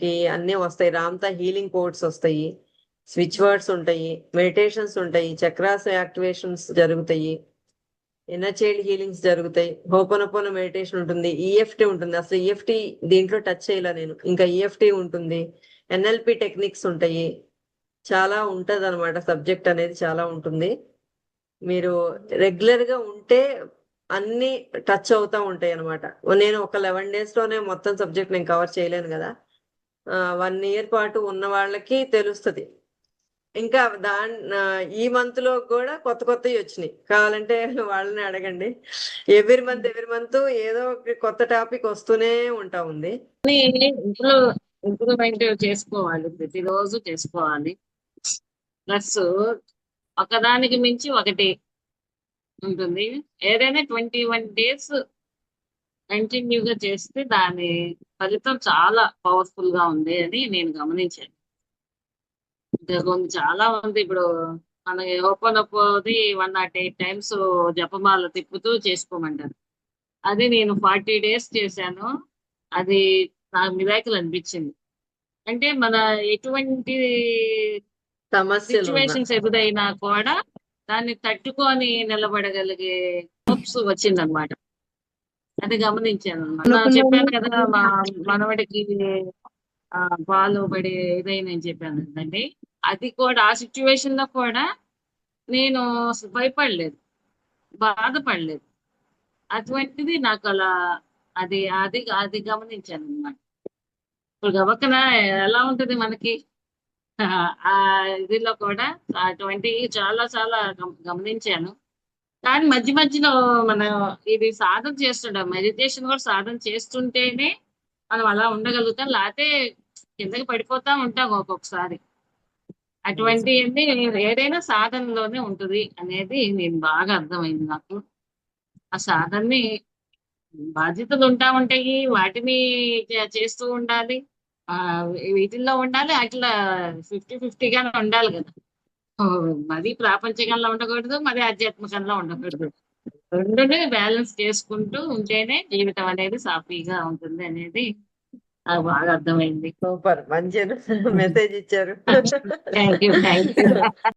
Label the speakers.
Speaker 1: మనకి అన్నీ వస్తాయి. రామ్తా హీలింగ్ కోడ్స్ వస్తాయి, స్విచ్ వర్డ్స్ ఉంటాయి, మెడిటేషన్స్ ఉంటాయి, చక్రాస్ యాక్టివేషన్స్ జరుగుతాయి, ఇన్నర్ చైల్డ్ హీలింగ్స్ జరుగుతాయి, హోపనపోన మెడిటేషన్ ఉంటుంది, ఈఎఫ్టీ ఉంటుంది. అసలు ఈఎఫ్టీ దీంట్లో టచ్ చేయలే నేను. ఇంకా ఈఎఫ్టీ ఉంటుంది, ఎన్ఎల్పి టెక్నిక్స్ ఉంటాయి. చాలా ఉంటది అనమాట. సబ్జెక్ట్ అనేది చాలా ఉంటుంది. మీరు రెగ్యులర్ గా ఉంటే అన్ని టచ్ అవుతా ఉంటాయి అనమాట. నేను ఒక 11 days లోనే మొత్తం సబ్జెక్ట్ నేను కవర్ చేయలేను కదా. 1 year పాటు ఉన్న వాళ్ళకి తెలుస్తుంది. ఇంకా ఈ మంత్ లో కూడా కొత్త కొత్తవి వచ్చినాయి. కావాలంటే వాళ్ళని అడగండి. ఎవ్రీ మంత్ ఏదో ఒక కొత్త టాపిక్ వస్తూనే ఉంటా ఉంది.
Speaker 2: ఇంట్లో ఇంప్రూవ్మెంట్ చేసుకోవాలి, ప్రతిరోజు చేసుకోవాలి. ప్లస్ ఒకదానికి మించి ఒకటి ఉంటుంది. ఏదైనా 21 days కంటిన్యూగా చేస్తే దాని ఫలితం చాలా పవర్ఫుల్ గా ఉంది అని నేను గమనించాను. చాలా మంది ఇప్పుడు మన ఓపెన్ అపోది 108 times జపమాల తిప్పుతూ చేసుకోమంటారు. అది నేను 40 days చేశాను. అది నాకు మిరాకిల్ అనిపించింది. అంటే మన ఎటువంటి
Speaker 1: సమస్యలు
Speaker 2: సిచ్యువేషన్స్ ఎదురైనా కూడా దాన్ని తట్టుకొని నిలబడగలిగే హోప్స్ వచ్చిందనమాట. అది గమనించాను అనమాట. చెప్పాను కదా మా మనవడికి పాలు పడి ఇదైనా చెప్పాను కదండి. అది కూడా ఆ సిచ్యువేషన్ లో కూడా నేను భయపడలేదు, బాధపడలేదు. అటువంటిది నాకు అలా అది అది అది గమనించాను అనమాట. ఇప్పుడు గబక్కన ఎలా ఉంటది మనకి ఆ ఇదిలో కూడా అటువంటి చాలా చాలా గమనించాను. కానీ మధ్య మధ్యలో మనం ఇది సాధన చేస్తుంటాం, మెడిటేషన్ కూడా సాధన చేస్తుంటేనే మనం అలా ఉండగలుగుతాం. లేకపోతే కిందకి పడిపోతా ఉంటాం ఒక్కొక్కసారి. అటువంటి ఏదైనా సాధనలోనే ఉంటుంది అనేది నేను బాగా అర్థమైంది నాకు. ఆ సాధనని బాధ్యతలు ఉంటా ఉంటాయి, వాటిని చేస్తూ ఉండాలి. ఆ వీటిల్లో ఉండాలి, అట్లా 50-50గానే ఉండాలి కదా. మరి ప్రాపంచికంలో ఉండకూడదు, మరి ఆధ్యాత్మికంలో ఉండకూడదు. రెండునే బ్యాలెన్స్ చేసుకుంటూ ఉంటేనే జీవితం అనేది సాఫీగా ఉంటుంది అనేది నాకు బాగా అర్థమైంది.
Speaker 1: సూపర్, మంచి మెసేజ్ ఇచ్చారు.
Speaker 2: Thank you.